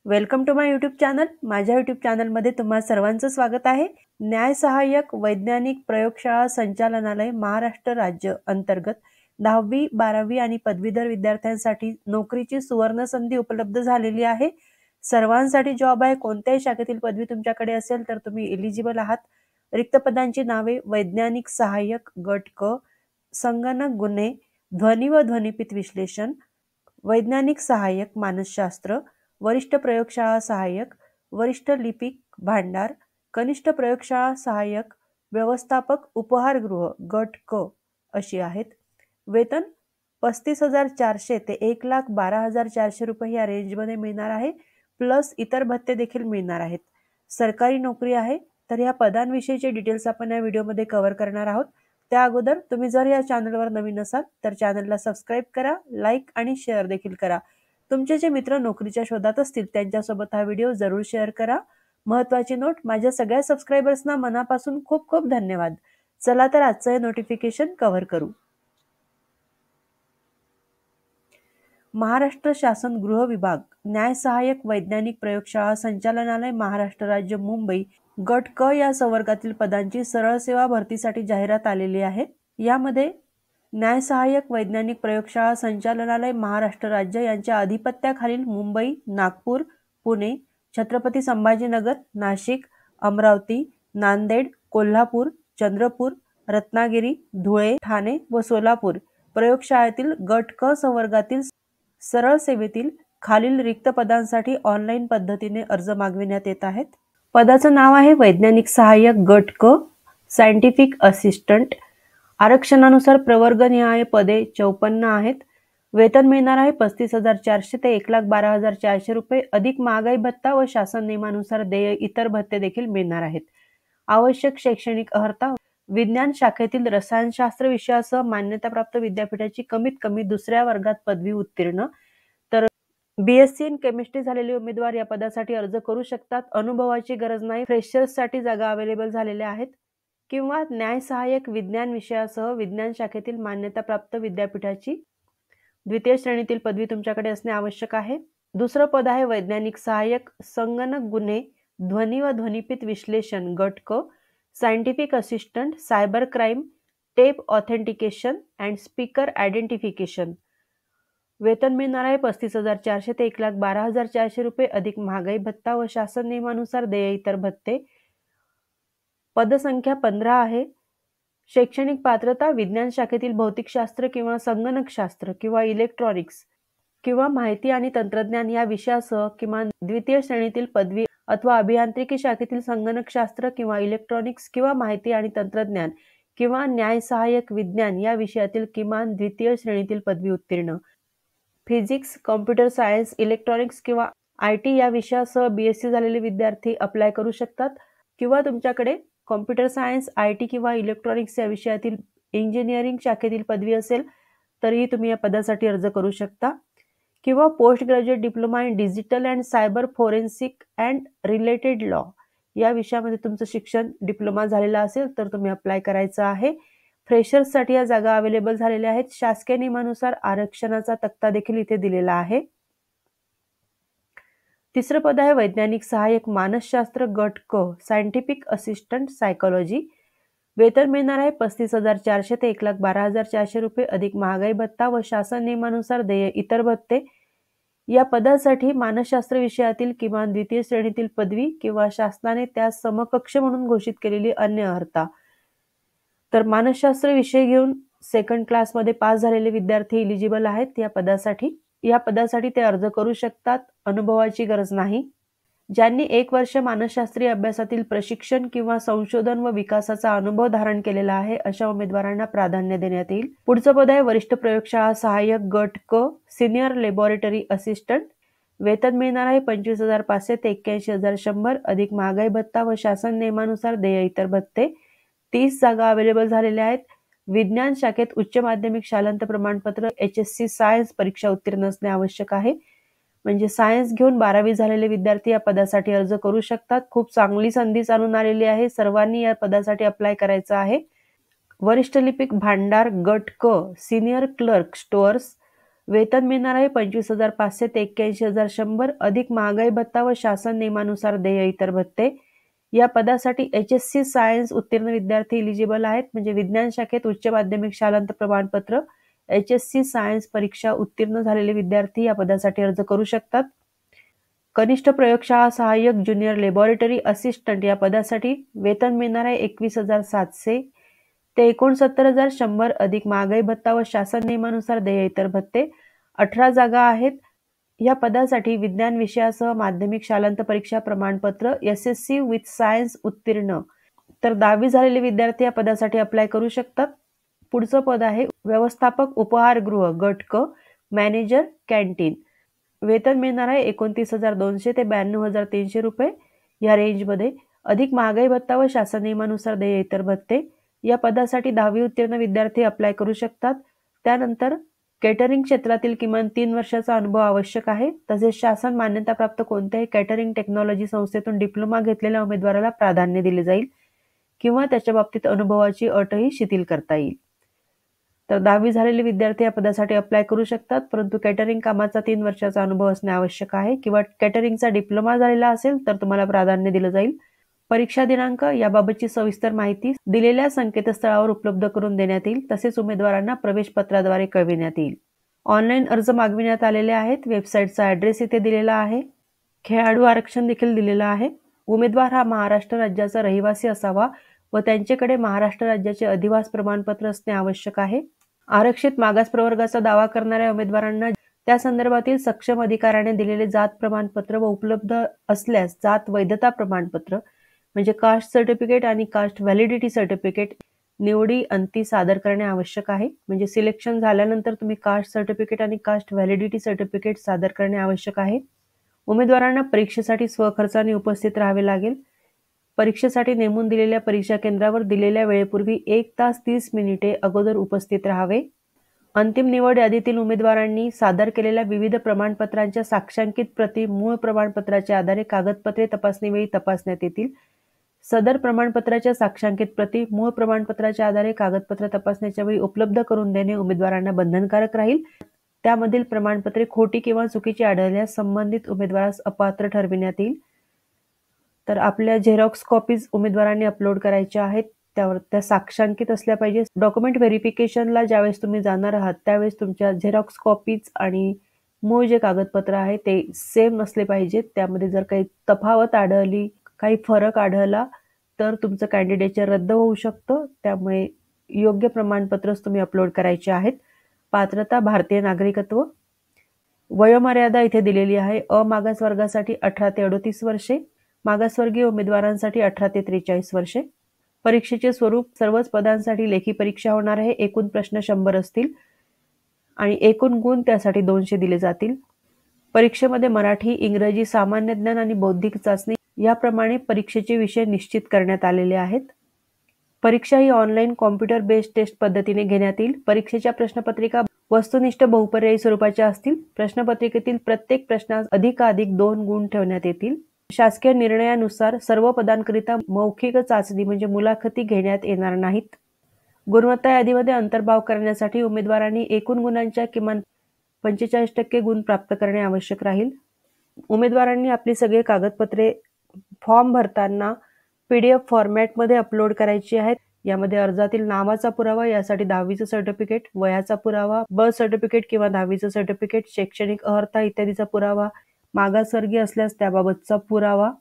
Welcome to my YouTube channel. माझ्या YouTube चॅनलमध्ये तुम्हा सर्वांचं स्वागत आहे। न्याय सहाय्यक वैज्ञानिक प्रयोगशाळा संचालनालय महाराष्ट्र राज्य अंतर्गत 10वी 12वी आणि पदवीधर विद्यार्थ्यांसाठी नोकरीची सुवर्ण संधी उपलब्ध झालेली आहे। सर्वांसाठी जॉब आहे। कोणत्याही शाखेतील पदवी तुमच्याकडे असेल तर तुम्ही एलिजिबल आहात। रिक्त पदांची नावे वैज्ञानिक सहाय्यक गट क, संगणक गुन्हे, ध्वनी व ध्वनिपीत विश्लेषण, वैज्ञानिक सहाय्यक मानसशास्त्र, वरिष्ठ प्रयोगशाळा सहाय्यक, वरिष्ठ लिपिक भांडार, कनिष्ठ प्रयोगशाळा सहाय्यक, व्यवस्थापक उपहारगृह गट क अशी आहेत। वेतन 35,400 ते 1,12,400 रुपये या रेंजमध्ये मिळणार आहे, प्लस इतर भत्ते देखील मिळणार आहेत। सरकारी नोकरी आहे। तर या पदांविषयीचे डिटेल्स आपण या व्हिडिओमध्ये कव्हर करणार आहोत। त्या अगोदर तुम्ही जर या चॅनलवर नवीन असाल तर चॅनलला सबस्क्राईब करा, लाईक आणि शेअर देखील करा। तुमचे जे मित्र नोकरीच्या शोधात असतील त्यांच्यासोबत हा व्हिडिओ जरूर शेअर करा। महत्त्वाची नोट, माझ्या सगळ्या सबस्क्रायबर्सना मनापासून खूप खूप धन्यवाद। चला तर आजचं हे नोटिफिकेशन कव्हर करू। महाराष्ट्र शासन गृह विभाग न्याय सहाय्यक वैज्ञानिक प्रयोगशाळा संचालनालय महाराष्ट्र राज्य मुंबई गट क या संवर्गातील पदांची सरळ सेवा भरतीसाठी जाहिरात आलेली आहे। यामध्ये न्याय सहाय्यक वैज्ञानिक प्रयोगशाळा संचालनालय महाराष्ट्र राज्य यांच्या अधिपत्याखालील मुंबई, नागपूर, पुणे, छत्रपती संभाजीनगर, नाशिक, अमरावती, नांदेड, कोल्हापूर, चंद्रपूर, रत्नागिरी, धुळे, ठाणे व सोलापूर प्रयोगशाळेतील गट क संवर्गातील सरळ सेवेतील खालील रिक्त पदांसाठी ऑनलाईन पद्धतीने अर्ज मागविण्यात येत आहेत। पदाचं नाव आहे वैज्ञानिक सहाय्यक गट क, सायंटिफिक असिस्टंट। आरक्षणानुसार प्रवर्गनिहाय पदे 54 आहेत। वेतन मिळणार आहे 35,400 ते 1,12,400 रुपये, अधिक महागाई भत्ता व शासन नियमानुसार देय इतर भत्ते देखील मिळणार आहेत। आवश्यक शैक्षणिक अर्हता विज्ञान शाखेतील रसायनशास्त्र विषयासह मान्यताप्राप्त विद्यापीठाची कमीत कमी दुसऱ्या वर्गात पदवी उत्तीर्ण। तर BSc इन केमिस्ट्री झालेले उमेदवार या पदासाठी अर्ज करू शकतात। अनुभवाची गरज नाही। फ्रेशर्ससाठी जागा अवेलेबल झालेल्या आहेत। किंवा न्याय सहाय्यक विज्ञान विषयासह विज्ञान शाखेतील मान्यताप्राप्त विद्यापीठाची द्वितीय श्रेणीतील पदवी तुमच्याकडे असणे आवश्यक आहे। दुसरं पद आहे वैज्ञानिक सहाय्यक संगणक गुन्हे, ध्वनी व ध्वनिपीत विश्लेषण गट क, scientific assistant, cyber crime, tape authentication and speaker identification. वेतन मिळणार आहे 35,400 ते 1,12,400 रुपये, अधिक महागाई भत्ता व शासन नियमानुसार देय इतर भत्ते। पदसंख्या 15 आहे। शैक्षणिक पात्रता विज्ञान शाखेतील भौतिकशास्त्र किंवा संगणकशास्त्र किंवा इलेक्ट्रॉनिक्स किंवा माहिती आणि तंत्रज्ञान या विषयासह किमान द्वितीय श्रेणीतील पदवी अथवा अभियांत्रिकी शाखेतील संगणकशास्त्र किंवा इलेक्ट्रॉनिक्स किंवा माहिती आणि तंत्रज्ञान किंवा न्याय सहाय्यक विज्ञान या विषयातील किमान द्वितीय श्रेणीतील पदवी उत्तीर्ण। फिजिक्स, कॉम्प्युटर सायन्स, इलेक्ट्रॉनिक्स किंवा IT या विषयासह BSc झालेले विद्यार्थी अप्लाय करू शकतात। किंवा तुमच्याकडे कॉम्प्युटर सायन्स, IT किंवा इलेक्ट्रॉनिक्स या विषयातील इंजिनिअरिंग शाखेतील पदवी असेल तरीही तुम्ही या पदासाठी अर्ज करू शकता। किंवा post graduate diploma in digital and cyber forensic and related law या विषयामध्ये तुमचं शिक्षण डिप्लोमा झालेला असेल तर तुम्ही अप्लाय करायचं आहे। फ्रेशर्ससाठी या जागा अवेलेबल झालेल्या आहेत। शासकीय नियमानुसार आरक्षणाचा तक्ता देखील इथे दिलेला आहे। तिसरं पद आहे वैज्ञानिक सहाय्यक मानसशास्त्र गट क, सायंटिफिक असिस्टंट सायकोलॉजी। वेतन मिळणार आहे 35,400 ते 1,12,400 रुपये, अधिक महागाई भत्ता व शासन नियमानुसार देय इतर भत्ते। या पदासाठी मानसशास्त्र विषयातील किमान द्वितीय श्रेणीतील पदवी किंवा शासनाने त्यास समकक्ष म्हणून घोषित केलेली अन्य अर्हता। तर मानसशास्त्र विषय घेऊन सेकंड क्लासमध्ये पास झालेले विद्यार्थी एलिजिबल आहेत या पदासाठी। या पदासाठी ते अर्ज करू शकतात। अनुभवाची गरज नाही। ज्यांनी 1 वर्ष मानसशास्त्रीय अभ्यासातील प्रशिक्षण किंवा संशोधन व विकासाचा अनुभव धारण केलेला आहे अशा उमेदवारांना प्राधान्य देण्यात येईल। पुढचं पद आहे वरिष्ठ प्रयोगशाळा सहाय्यक गट क, सिनियर लॅबोरेटरी असिस्टंट। वेतन मिळणार आहे 25,500 ते 81,100, अधिक महागाई भत्ता व शासन नियमानुसार देय इतर भत्ते। 30 जागा अवेलेबल झालेल्या आहेत। विज्ञान शाखेत उच्च माध्यमिक शालांत प्रमाणपत्र HSC सायन्स परीक्षा उत्तीर्ण असणे आवश्यक आहे। म्हणजे सायन्स घेऊन 12वी झालेले विद्यार्थी या पदासाठी अर्ज करू शकतात। खूप चांगली संधी चालून आलेली आहे। सर्वांनी या पदासाठी अप्लाय करायचं आहे। वरिष्ठ लिपिक भांडार गट क, सिनियर क्लर्क स्टोअर्स। वेतन मिळणार आहे 25,500 ते 81,100 अधिक महागाई भत्ता व शासन नियमानुसार देय इतर भत्ते। या पदासाठी HSC सायन्स उत्तीर्ण विद्यार्थी इलिजिबल आहेत, म्हणजे विज्ञान शाखेत उच्च माध्यमिक शालांत प्रमाणपत्र HSC सायन्स परीक्षा उत्तीर्ण झालेले विद्यार्थी या पदासाठी अर्ज करू शकतात। कनिष्ठ प्रयोगशाळा सहाय्यक ज्युनियर लॅबोरेटरी असिस्टंट या पदासाठी वेतन मिळणार आहे 21,700 ते 69,100 अधिक महागाई भत्ता व शासन नियमानुसार देय इतर भत्ते। 18 जागा आहेत। या पदासाठी विज्ञान विषयासह माध्यमिक शालांत परीक्षा प्रमाणपत्र SSC विथ सायन्स उत्तीर्ण तर 10वी झालेले विद्यार्थी या पदासाठी अप्लाय करू शकतात। पुढचं पद आहे व्यवस्थापक उपहारगृह गट क मॅनेजर कॅन्टीन। वेतन मिळणार आहे 29,200 ते 92,300 रुपये या रेंजमध्ये अधिक महागाई भत्ता व शासन नियमानुसार देय इतर भत्ते। या पदासाठी 10वी उत्तीर्ण विद्यार्थी अप्लाय करू शकतात। त्यानंतर केटरिंग क्षेत्रातील किमान 3 वर्षाचा अनुभव आवश्यक आहे। तसेच शासन मान्यताप्राप्त कोणत्याही केटरिंग टेक्नॉलॉजी संस्थेतून डिप्लोमा घेतलेल्या उमेदवाराला प्राधान्य दिले जाईल किंवा त्याच्या बाबतीत अनुभवाची अटही शिथिल करता येईल। तर 10वी झालेले विद्यार्थी या पदासाठी अप्लाय करू शकतात, परंतु केटरिंग कामाचा 3 वर्षाचा अनुभव असणे आवश्यक आहे किंवा केटरिंगचा डिप्लोमा झालेला असेल तर तुम्हाला प्राधान्य दिलं जाईल। परीक्षा दिनांक याबाबतची सविस्तर माहिती दिलेल्या संकेतस्थळावर उपलब्ध करून देण्यात येईल। तसेच उमेदवारांना प्रवेश पत्राद्वारे कळविण्यात येईल। ऑनलाईन अर्ज मागविण्यात आलेले आहेत। वेबसाईटचा ॲड्रेस इथे दिलेला आहे। खेळाडू आरक्षण देखील दिलेलं आहे। उमेदवार हा महाराष्ट्र राज्याचा रहिवासी असावा व त्यांच्याकडे महाराष्ट्र राज्याचे अधिवास प्रमाणपत्र असणे आवश्यक आहे। आरक्षित मागास प्रवर्गाचा दावा करणाऱ्या उमेदवारांना त्या संदर्भातील सक्षम अधिकाऱ्याने दिलेले जात प्रमाणपत्र व उपलब्ध असल्यास जात वैधता प्रमाणपत्र म्हणजे कास्ट सर्टिफिकेट आणि कास्ट व्हॅलिडिटी सर्टिफिकेट निवडी अंती सादर करणे आवश्यक आहे। म्हणजे सिलेक्शन झाल्यानंतर तुम्ही कास्ट सर्टिफिकेट आणि कास्ट व्हॅलिडिटी सर्टिफिकेट सादर करणे आवश्यक आहे। उमेदवारांना परीक्षेसाठी स्वखर्चाने उपस्थित राहावे लागेल। परीक्षेसाठी नेमून दिलेल्या परीक्षा केंद्रावर दिलेल्या वेळेपूर्वी 1 तास 30 मिनिटे अगोदर उपस्थित राहावे। अंतिम निवड यादीतील उमेदवारांनी सादर केलेल्या विविध प्रमाणपत्रांच्या साक्षांकित प्रती मूळ प्रमाणपत्राच्या आधारे कागदपत्रे तपासणीवेळी तपासण्यात येतील। सदर प्रमाणपत्राच्या साक्षांकित प्रती मूळ प्रमाणपत्राच्या आधारे कागदपत्र तपासण्याच्या वेळी उपलब्ध करून देणे उमेदवारांना बंधनकारक राहील। त्यामधील प्रमाणपत्रे खोटी किंवा चुकीची आढळल्यास संबंधित उमेदवारास अपात्र ठरविण्यात येईल। तर आपल्या झेरॉक्स कॉपीज उमेदवारांनी अपलोड करायच्या आहेत, त्यावर त्या साक्षांकित असल्या पाहिजे। डॉक्युमेंट व्हेरिफिकेशनला ज्यावेळेस तुम्ही जाणार आहात त्यावेळेस तुमच्या झेरॉक्स कॉपीज आणि मूळ जे कागदपत्र आहे ते सेम असले पाहिजेत। त्यामध्ये जर काही तफावत आढळली, काही फरक आढळला तर तुमचं कॅन्डिडेचर रद्द होऊ शकतं। त्यामुळे योग्य प्रमाणपत्रच तुम्ही अपलोड करायचे आहेत। पात्रता भारतीय नागरिकत्व। वयोमर्यादा इथे दिलेली आहे। अमागास वर्गासाठी 18 ते 38 वर्षे, मागासवर्गीय उमेदवारांसाठी 18 ते 43 वर्षे। परीक्षेचे स्वरूप सर्वच पदांसाठी लेखी परीक्षा होणार आहे। एकूण प्रश्न 100 असतील आणि एकूण गुण त्यासाठी 200 दिले जातील। परीक्षेमध्ये मराठी, इंग्रजी, सामान्य ज्ञान आणि बौद्धिक चाचणी याप्रमाणे परीक्षेचे विषय निश्चित करण्यात आलेले आहेत। परीक्षा ही ऑनलाईन कॉम्प्युटर बेस्ड टेस्ट पद्धतीने घेण्यात येईल। परीक्षेच्या प्रश्नपत्रिका वस्तुनिष्ठ बहुपर्यायी स्वरूपाच्या असतील। प्रश्नपत्रिकेतील प्रत्येक प्रश्नास अधिकाधिक 2 गुण ठेवण्यात येतील। शासकीय निर्णयानुसार सर्व पदांकरिता मौखिक चाचणी म्हणजे मुलाखती घेण्यात येणार नाहीत। गुणवत्ता यादीमध्ये अंतर्भाव करण्यासाठी उमेदवारांनी एकूण गुणांच्या किमान 45% गुण प्राप्त करणे आवश्यक राहील। उमेदवारांनी आपली सगळे कागदपत्रे फॉर्म भरताना PDF फॉर्मॅटमध्ये अपलोड करायची आहेत। यामध्ये अर्जातील नावाचा पुरावा, यासाठी 10वीचं सर्टिफिकेट, वयाचा पुरावा, बर्थ सर्टिफिकेट किंवा 10वीचं सर्टिफिकेट, शैक्षणिक अर्हता इत्यादीचा पुरावा, मागासवर्गीय असल्यास त्याबाबतचा पुरावा,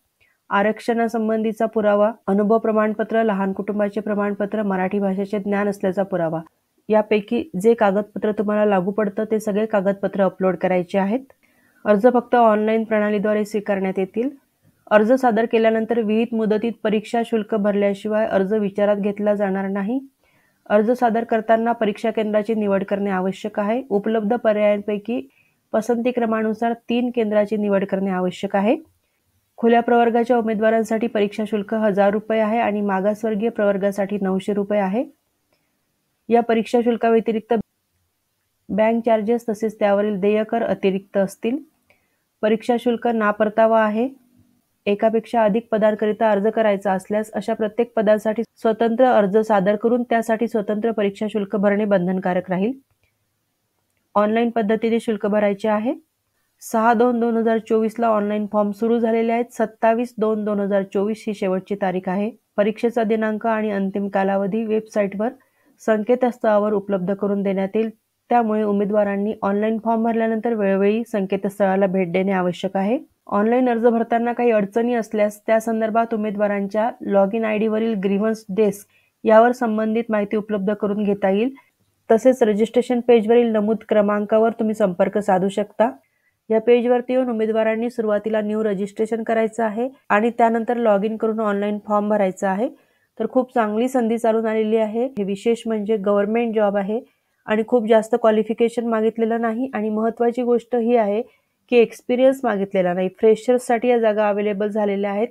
आरक्षणासंबंधीचा पुरावा, अनुभव प्रमाणपत्र, लहान कुटुंबाचे प्रमाणपत्र, मराठी भाषेचे ज्ञान असल्याचा पुरावा यापैकी जे कागदपत्र तुम्हाला लागू पडतं ते सगळे कागदपत्र अपलोड करायचे आहेत। अर्ज फक्त ऑनलाईन प्रणालीद्वारे स्वीकारण्यात येतील। अर्ज सादर केल्यानंतर विहित मुदतीत परीक्षा शुल्क भरल्याशिवाय अर्ज विचारात घेतला जाणार नाही। अर्ज सादर करताना परीक्षा केंद्राची निवड करणे आवश्यक आहे। उपलब्ध पर्यायांपैकी पसंती क्रमानुसार 3 केंद्राची निवड करणे आवश्यक आहे। खुल्या प्रवर्गाच्या उमेदवारांसाठी परीक्षा शुल्क 1000 रुपये आहे आणि मागासवर्गीय प्रवर्गासाठी 900 रुपये आहे। या परीक्षा शुल्काव्यतिरिक्त बँक चार्जेस तसेच त्यावरील देयकर अतिरिक्त असतील। परीक्षा शुल्क नापरतावा आहे। एकापेक्षा अधिक पदांकरिता अर्ज करायचा असल्यास अशा प्रत्येक पदासाठी स्वतंत्र अर्ज सादर करून त्यासाठी स्वतंत्र परीक्षा शुल्क भरणे बंधनकारक राहील। ऑनलाईन पद्धतीने शुल्क भरायचे आहे. 6/2/2024 ला ऑनलाईन फॉर्म सुरू झालेले आहेत. 27/2/2024 ही शेवटची तारीख आहे. परीक्षेचा दिनांक आणि अंतिम कालावधी वेबसाईटवर संकेतस्थळावर उपलब्ध करून देण्यात येईल. त्यामुळे उमेदवारांनी ऑनलाईन फॉर्म भरल्यानंतर वेळोवेळी संकेतस्थळाला भेट देणे आवश्यक आहे. ऑनलाईन अर्ज भरताना काही अडचणी असल्यास त्या संदर्भात उमेदवारांच्या लॉग इन ID वरील ग्रीव्हन्स डेस्क यावर संबंधित माहिती उपलब्ध करून घेता येईल. तसेच रजिस्ट्रेशन पेजवरील नमूद क्रमांकावर तुम्ही संपर्क साधू शकता. या पेजवरती येऊन उमेदवारांनी सुरुवातीला न्यू रजिस्ट्रेशन करायचं आहे आणि त्यानंतर लॉग इन करून ऑनलाईन फॉर्म भरायचा आहे. तर खूप चांगली संधी चालून आलेली आहे. हे विशेष म्हणजे गव्हर्नमेंट जॉब आहे आणि खूप जास्त क्वालिफिकेशन मागितलेलं नाही आणि महत्त्वाची गोष्ट ही आहे की एक्सपिरियन्स मागितलेला नाही. फ्रेशर्ससाठी या जागा अवेलेबल झालेल्या आहेत.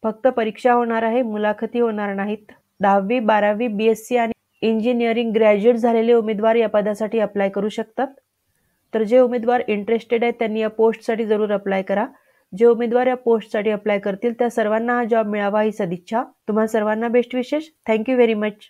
फक्त परीक्षा होणार आहे, मुलाखती होणार नाहीत. 10वी 12वी BSc आणि इंजिनिअरिंग ग्रॅज्युएट झालेले उमेदवार या पदासाठी अप्लाय करू शकतात. तर जे उमेदवार इंटरेस्टेड आहेत त्यांनी या पोस्टसाठी जरूर अप्लाय करा. जे उमेदवार या पोस्टसाठी अप्लाय करतील त्या सर्वांना हा जॉब मिळावा ही सदिच्छा. तुम्हा सर्वांना बेस्ट विशेष. Thank you very much.